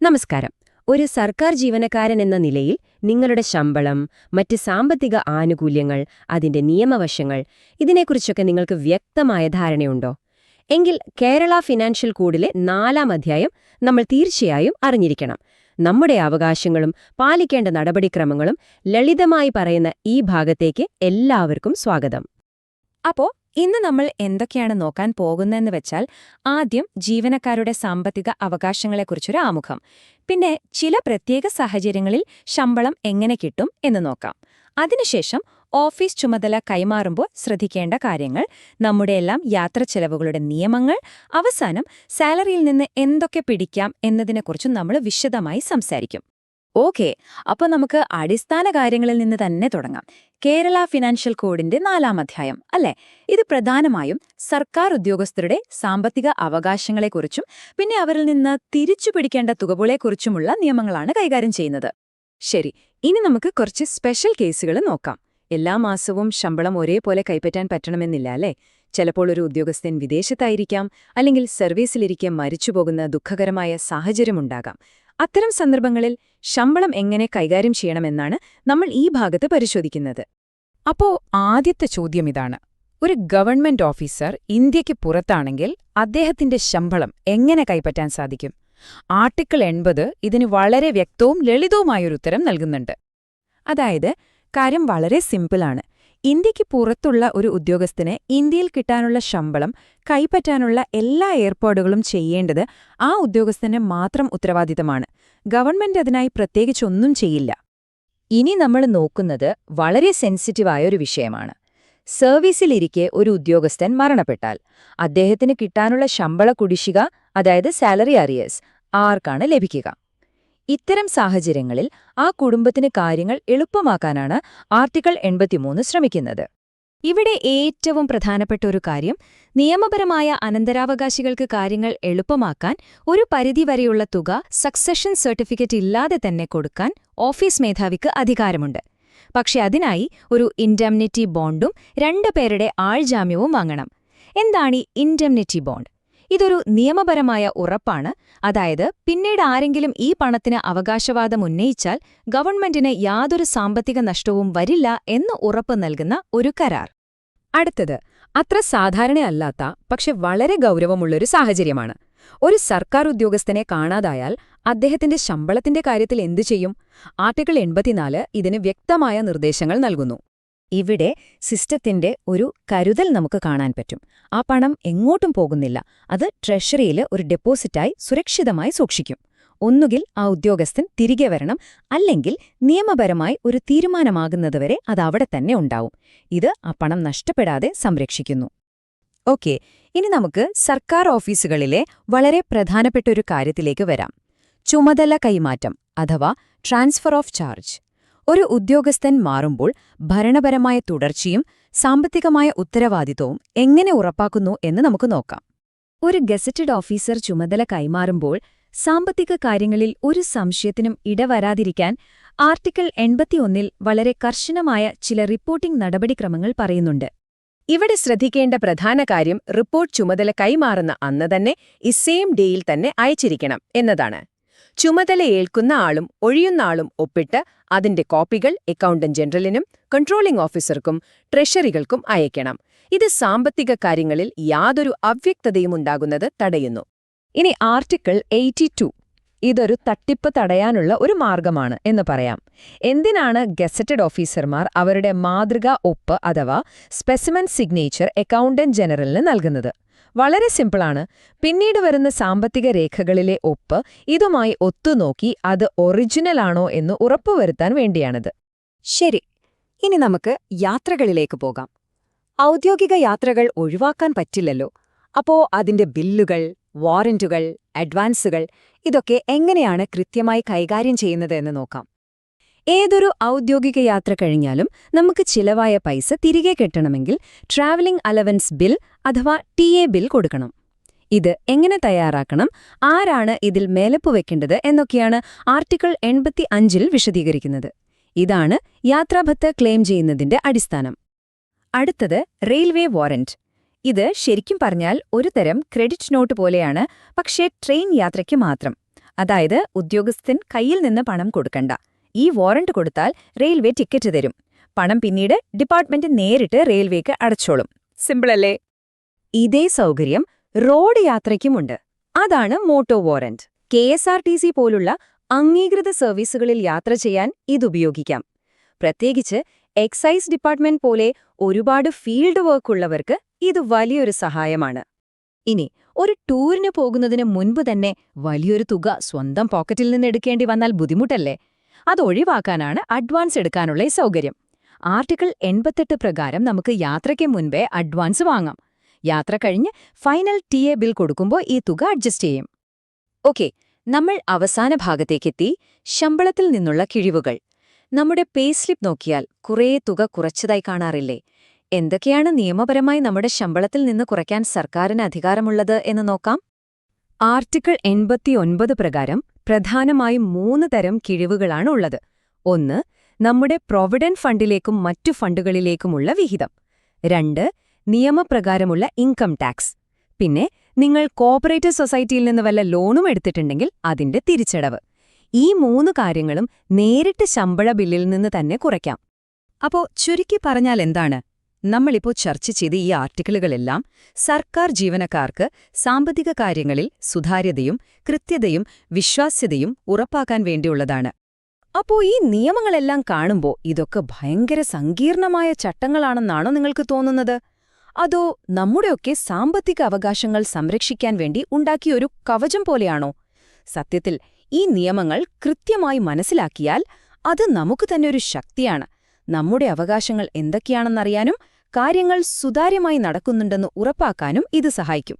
നമസ്കാരം. ഒരു സർക്കാർ ജീവനക്കാരൻ എന്ന നിലയിൽ നിങ്ങളുടെ ശമ്പളം, മറ്റ് സാമ്പത്തിക ആനുകൂല്യങ്ങൾ, അതിന്റെ നിയമവശങ്ങൾ ഇതിനെക്കുറിച്ചൊക്കെ നിങ്ങൾക്ക് വ്യക്തമായ ധാരണയുണ്ടോ? എങ്കിൽ കേരള ഫിനാൻഷ്യൽ കോഡിലെ 4-ാം അധ്യായം നമ്മൾ തീർച്ചയായും അറിഞ്ഞിരിക്കണം. നമ്മുടെ അവകാശങ്ങളും പാലിക്കേണ്ട നടപടിക്രമങ്ങളും ലളിതമായി പറയുന്ന ഈ ഭാഗത്തേക്ക് എല്ലാവർക്കും സ്വാഗതം. അപ്പോ ഇന്ന് നമ്മൾ എന്തൊക്കെയാണ് നോക്കാൻ പോകുന്നതെന്ന് വെച്ചാൽ, ആദ്യം ജീവനക്കാരുടെ സാമ്പത്തിക അവകാശങ്ങളെക്കുറിച്ചൊരു ആമുഖം, പിന്നെ ചില പ്രത്യേക സാഹചര്യങ്ങളിൽ ശമ്പളം എങ്ങനെ കിട്ടും എന്ന് നോക്കാം. അതിനുശേഷം ഓഫീസ് ചുമതല കൈമാറുമ്പോൾ ശ്രദ്ധിക്കേണ്ട കാര്യങ്ങൾ, നമ്മുടെയെല്ലാം യാത്രാച്ചെലവുകളുടെ നിയമങ്ങൾ, അവസാനം സാലറിയിൽ നിന്ന് എന്തൊക്കെ പിടിക്കാം എന്നതിനെക്കുറിച്ചും നമ്മൾ വിശദമായി സംസാരിക്കും. ഓക്കെ, അപ്പോൾ നമുക്ക് അടിസ്ഥാന കാര്യങ്ങളിൽ നിന്ന് തന്നെ തുടങ്ങാം. കേരള ഫിനാൻഷ്യൽ കോഡിന്റെ 4-ാം അധ്യായം അല്ലേ? ഇത് പ്രധാനമായും സർക്കാർ ഉദ്യോഗസ്ഥരുടെ സാമ്പത്തിക അവകാശങ്ങളെക്കുറിച്ചും പിന്നെ അവരിൽ നിന്ന് തിരിച്ചു പിടിക്കേണ്ട തുകകളെക്കുറിച്ചുമുള്ള നിയമങ്ങളാണ് കൈകാര്യം ചെയ്യുന്നത്. ശരി, ഇനി നമുക്ക് കുറച്ച് സ്പെഷ്യൽ കേസുകൾ നോക്കാം. എല്ലാ മാസവും ശമ്പളം ഒരേപോലെ കൈപ്പറ്റാൻ പറ്റണമെന്നില്ല അല്ലേ? ചിലപ്പോൾ ഒരു ഉദ്യോഗസ്ഥൻ വിദേശത്തായിരിക്കാം, അല്ലെങ്കിൽ സർവീസിലിരിക്കെ മരിച്ചുപോകുന്ന ദുഃഖകരമായ സാഹചര്യമുണ്ടാകാം. അത്തരം സന്ദർഭങ്ങളിൽ ശമ്പളം എങ്ങനെ കൈകാര്യം ചെയ്യണമെന്നാണ് നമ്മൾ ഈ ഭാഗത്ത് പരിശോധിക്കുന്നത്. അപ്പോ ആദ്യത്തെ ചോദ്യം ഇതാണ്: ഒരു ഗവൺമെന്റ് ഓഫീസർ ഇന്ത്യക്ക് പുറത്താണെങ്കിൽ അദ്ദേഹത്തിന്റെ ശമ്പളം എങ്ങനെ കൈപ്പറ്റാൻ സാധിക്കും? ആർട്ടിക്കിൾ 80 ഇതിന് വളരെ വ്യക്തവും ലളിതവുമായൊരു ഉത്തരം നൽകുന്നുണ്ട്. അതായത്, കാര്യം വളരെ സിമ്പിളാണ്. ഇന്ത്യക്ക് പുറത്തുള്ള ഒരു ഉദ്യോഗസ്ഥന് ഇന്ത്യയിൽ കിട്ടാനുള്ള ശമ്പളം കൈപ്പറ്റാനുള്ള എല്ലാ ഏർപ്പാടുകളും ചെയ്യേണ്ടത് ആ ഉദ്യോഗസ്ഥന് മാത്രം ഉത്തരവാദിത്തമാണ്. ഗവൺമെന്റ് അതിനായി പ്രത്യേകിച്ചൊന്നും ചെയ്യില്ല. ഇനി നമ്മൾ നോക്കുന്നത് വളരെ സെൻസിറ്റീവായ ഒരു വിഷയമാണ്. സർവീസിലിരിക്കെ ഒരു ഉദ്യോഗസ്ഥൻ മരണപ്പെട്ടാൽ അദ്ദേഹത്തിന് കിട്ടാനുള്ള ശമ്പള കുടിശ്ശിക, അതായത് സാലറി അറിയേഴ്സ്, ആർക്കാണ് ലഭിക്കുക? ഇത്തരം സാഹചര്യങ്ങളിൽ ആ കുടുംബത്തിന് കാര്യങ്ങൾ എളുപ്പമാക്കാനാണ് ആർട്ടിക്കിൾ 83 ശ്രമിക്കുന്നത്. ഇവിടെ ഏറ്റവും പ്രധാനപ്പെട്ട ഒരു കാര്യം, നിയമപരമായ അനന്തരാവകാശികൾക്ക് കാര്യങ്ങൾ എളുപ്പമാക്കാൻ ഒരു പരിധിവരെയുള്ള തുക സക്സഷൻ സർട്ടിഫിക്കറ്റ് ഇല്ലാതെ തന്നെ കൊടുക്കാൻ ഓഫീസ് മേധാവിക്ക് അധികാരമുണ്ട്. പക്ഷെ അതിനായി ഒരു ഇൻഡെംനിറ്റി ബോണ്ടും 2 പേരുടെ ആൾജാമ്യവും വാങ്ങണം. എന്താണ് ഈ ഇൻഡെംനിറ്റി ബോണ്ട്? ഇതൊരു നിയമപരമായ ഉറപ്പാണ്. അതായത്, പിന്നീട് ആരെങ്കിലും ഈ പണത്തിന് അവകാശവാദം ഉന്നയിച്ചാൽ ഗവൺമെന്റിന് യാതൊരു സാമ്പത്തിക നഷ്ടവും വരില്ല എന്ന് ഉറപ്പ് നൽകുന്ന ഒരു കരാർ. അടുത്തത് അത്ര സാധാരണയല്ലാത്ത പക്ഷെ വളരെ ഗൗരവമുള്ളൊരു സാഹചര്യമാണ്. ഒരു സർക്കാർ ഉദ്യോഗസ്ഥനെ കാണാതായാൽ അദ്ദേഹത്തിന്റെ ശമ്പളത്തിന്റെ കാര്യത്തിൽ എന്തു ചെയ്യും? ആർട്ടിക്കിൾ 84 ഇതിന് വ്യക്തമായ നിർദ്ദേശങ്ങൾ നൽകുന്നു. ഇവിടെ സിസ്റ്റത്തിന്റെ ഒരു കരുതൽ നമുക്ക് കാണാൻ പറ്റും. ആ പണം എങ്ങോട്ടും പോകുന്നില്ല. അത് ട്രഷറിയിൽ ഒരു ഡെപ്പോസിറ്റായി സുരക്ഷിതമായി സൂക്ഷിക്കും. ഒന്നുകിൽ ആ ഉദ്യോഗസ്ഥൻ തിരികെ വരണം, അല്ലെങ്കിൽ നിയമപരമായി ഒരു തീരുമാനമാകുന്നതുവരെ അത് അവിടെ തന്നെ ഉണ്ടാവും. ഇത് ആ പണം നഷ്ടപ്പെടാതെ സംരക്ഷിക്കുന്നു. ഓക്കെ, ഇനി നമുക്ക് സർക്കാർ ഓഫീസുകളിലെ വളരെ പ്രധാനപ്പെട്ട ഒരു കാര്യത്തിലേക്ക് വരാം: ചുമതല കൈമാറ്റം അഥവാ ട്രാൻസ്ഫർ ഓഫ് ചാർജ്. ഒരു ഉദ്യോഗസ്ഥൻ മാറുമ്പോൾ ഭരണപരമായ തുടർച്ചയും സാമ്പത്തികമായ ഉത്തരവാദിത്വവും എങ്ങനെ ഉറപ്പാക്കുന്നു എന്ന് നമുക്ക് നോക്കാം. ഒരു ഗസറ്റഡ് ഓഫീസർ ചുമതല കൈമാറുമ്പോൾ സാമ്പത്തിക കാര്യങ്ങളിൽ ഒരു സംശയത്തിനും ഇടവരാതിരിക്കാൻ ആർട്ടിക്കിൾ 81 വളരെ കർശനമായ ചില റിപ്പോർട്ടിംഗ് നടപടിക്രമങ്ങൾ പറയുന്നുണ്ട്. ഇവിടെ ശ്രദ്ധിക്കേണ്ട പ്രധാന കാര്യം, റിപ്പോർട്ട് ചുമതല കൈമാറുന്ന അന്ന് തന്നെ സെയിം ഡേയിൽ തന്നെ അയച്ചിരിക്കണം എന്നതാണ്. ചുമതല ഏൽക്കുന്ന ആളും ഒഴിയുന്ന ആളും ഒപ്പിട്ട് അതിന്റെ കോപ്പികൾ അക്കൗണ്ടന്റ് ജനറലിനും കൺട്രോളിംഗ് ഓഫീസർക്കും ട്രഷറികൾക്കും അയക്കണം. ഇത് സാമ്പത്തിക കാര്യങ്ങളിൽ യാതൊരു അവ്യക്തതയും ഉണ്ടാകുന്നത് തടയുന്നു. ഇനി ആർട്ടിക്കിൾ 82. ഇതൊരു തട്ടിപ്പ് തടയാനുള്ള ഒരു മാർഗമാണ് എന്ന് പറയാം. എന്തിനാണ് ഗസറ്റഡ് ഓഫീസർമാർ അവരുടെ മാതൃകാ ഒപ്പ് അഥവാ സ്പെസിമെൻ സിഗ്നേച്ചർ അക്കൗണ്ടന്റ് ജനറലിന് നൽകുന്നത്? വളരെ സിമ്പിളാണ്. പിന്നീട് വരുന്ന സാമ്പത്തിക രേഖകളിലെ ഒപ്പ് ഇതുമായി ഒത്തുനോക്കി അത് ഒറിജിനലാണോ എന്ന് ഉറപ്പുവരുത്താൻ വേണ്ടിയാണിത്. ശരി, ഇനി നമുക്ക് യാത്രകളിലേക്ക് പോകാം. ഔദ്യോഗിക യാത്രകൾ ഒഴിവാക്കാൻ പറ്റില്ലല്ലോ. അപ്പോ അതിന്റെ ബില്ലുകൾ, വാറന്റുകൾ, അഡ്വാൻസുകൾ ഇതൊക്കെ എങ്ങനെയാണ് കൃത്യമായി കൈകാര്യം ചെയ്യുന്നത് എന്ന് നോക്കാം. ഏതൊരു ഔദ്യോഗിക യാത്ര കഴിഞ്ഞാലും നമുക്ക് ചിലവായ പൈസ തിരികെ കിട്ടണമെങ്കിൽ ട്രാവലിംഗ് അലവൻസ് ബിൽ അഥവാ TA ബിൽ കൊടുക്കണം. ഇത് എങ്ങനെ തയ്യാറാക്കണം, ആരാണ് ഇതിൽ മേലപ്പുവെക്കേണ്ടത് എന്നൊക്കെയാണ് ആർട്ടിക്കിൾ 85 വിശദീകരിക്കുന്നത്. ഇതാണ് യാത്രാഭത്ത ക്ലെയിം ചെയ്യുന്നതിന്റെ അടിസ്ഥാനം. അടുത്തത് റെയിൽവേ വാറന്റ്. ഇത് ശരിക്കും പറഞ്ഞാൽ ഒരു തരം ക്രെഡിറ്റ് നോട്ട് പോലെയാണ്, പക്ഷേ ട്രെയിൻ യാത്രയ്ക്ക് മാത്രം. അതായത് ഉദ്യോഗസ്ഥൻ കയ്യിൽ നിന്ന് പണം കൊടുക്കണ്ട. ഈ വാറന്റ് കൊടുത്താൽ റെയിൽവേ ടിക്കറ്റ് തരും. പണം പിന്നീട് ഡിപ്പാർട്ട്മെന്റ് നേരിട്ട് റെയിൽവേക്ക് അടച്ചോളും. സിമ്പിളല്ലേ? ഇതേ സൗകര്യം റോഡ് യാത്രയ്ക്കുമുണ്ട്. അതാണ് മോട്ടോ വാറന്റ്. KSRTC പോലുള്ള അംഗീകൃത സർവീസുകളിൽ യാത്ര ചെയ്യാൻ ഇതുപയോഗിക്കാം. പ്രത്യേകിച്ച് എക്സൈസ് ഡിപ്പാർട്ട്മെന്റ് പോലെ ഒരുപാട് ഫീൽഡ് വർക്ക് ഉള്ളവർക്ക് ഇത് വലിയൊരു സഹായമാണ്. ഇനി ഒരു ടൂറിന് പോകുന്നതിന് മുൻപ് തന്നെ വലിയൊരു തുക സ്വന്തം പോക്കറ്റിൽ നിന്ന് എടുക്കേണ്ടി വന്നാൽ ബുദ്ധിമുട്ടല്ലേ? അതൊഴിവാക്കാനാണ് അഡ്വാൻസ് എടുക്കാനുള്ള ഈ സൗകര്യം. ആർട്ടിക്കിൾ 88 പ്രകാരം നമുക്ക് യാത്രയ്ക്ക് മുൻപേ അഡ്വാൻസ് വാങ്ങാം. യാത്ര കഴിഞ്ഞ് ഫൈനൽ TA ബിൽ കൊടുക്കുമ്പോൾ ഈ തുക അഡ്ജസ്റ്റ് ചെയ്യും. ഓക്കെ, നമ്മൾ അവസാന ഭാഗത്തേക്കെത്തി. ശമ്പളത്തിൽ നിന്നുള്ള കിഴിവുകൾ. നമ്മുടെ പേ സ്ലിപ്പ് നോക്കിയാൽ കുറേ തുക കുറച്ചതായി കാണാറില്ലേ? എന്തൊക്കെയാണ് നിയമപരമായി നമ്മുടെ ശമ്പളത്തിൽ നിന്ന് കുറയ്ക്കാൻ സർക്കാരിന് അധികാരമുള്ളത് എന്ന് നോക്കാം. ആർട്ടിക്കിൾ 89 പ്രകാരം പ്രധാനമായും 3 തരം കിഴിവുകളാണ് ഉള്ളത്. 1. നമ്മുടെ പ്രൊവിഡന്റ് ഫണ്ടിലേക്കും മറ്റു ഫണ്ടുകളിലേക്കുമുള്ള വിഹിതം. 2. നിയമപ്രകാരമുള്ള ഇൻകം ടാക്സ്. പിന്നെ നിങ്ങൾ കോഓപ്പറേറ്റീവ് സൊസൈറ്റിയിൽ നിന്ന് വല്ല ലോണും എടുത്തിട്ടുണ്ടെങ്കിൽ അതിന്റെ തിരിച്ചടവ്. ഈ 3 കാര്യങ്ങളും നേരിട്ട് ശമ്പള ബില്ലിൽ നിന്ന് തന്നെ കുറയ്ക്കാം. അപ്പോ ചുരുക്കി പറഞ്ഞാൽ എന്താണ്? നമ്മളിപ്പോ ചർച്ച ചെയ്ത ഈ ആർട്ടിക്കിളുകളെല്ലാം സർക്കാർ ജീവനക്കാർക്ക് സാമ്പത്തിക കാര്യങ്ങളിൽ സുതാര്യതയും കൃത്യതയും വിശ്വാസ്യതയും ഉറപ്പാക്കാൻ വേണ്ടിയുള്ളതാണ്. അപ്പോ ഈ നിയമങ്ങളെല്ലാം കാണുമ്പോൾ ഇതൊക്കെ ഭയങ്കര സങ്കീർണമായ ചട്ടങ്ങളാണെന്നാണോ നിങ്ങൾക്ക് തോന്നുന്നത്? അതോ നമ്മുടെയൊക്കെ സാമ്പത്തിക അവകാശങ്ങൾ സംരക്ഷിക്കാൻ വേണ്ടി ഉണ്ടാക്കിയൊരു കവചം പോലെയാണോ? സത്യത്തിൽ ഈ നിയമങ്ങൾ കൃത്യമായി മനസ്സിലാക്കിയാൽ അത് നമുക്ക് തന്നെ ഒരു ശക്തിയാണ്. നമ്മുടെ അവകാശങ്ങൾ എന്തൊക്കെയാണെന്നറിയാനും കാര്യങ്ങൾ സുതാര്യമായി നടക്കുന്നുണ്ടെന്ന് ഉറപ്പാക്കാനും ഇത് സഹായിക്കും.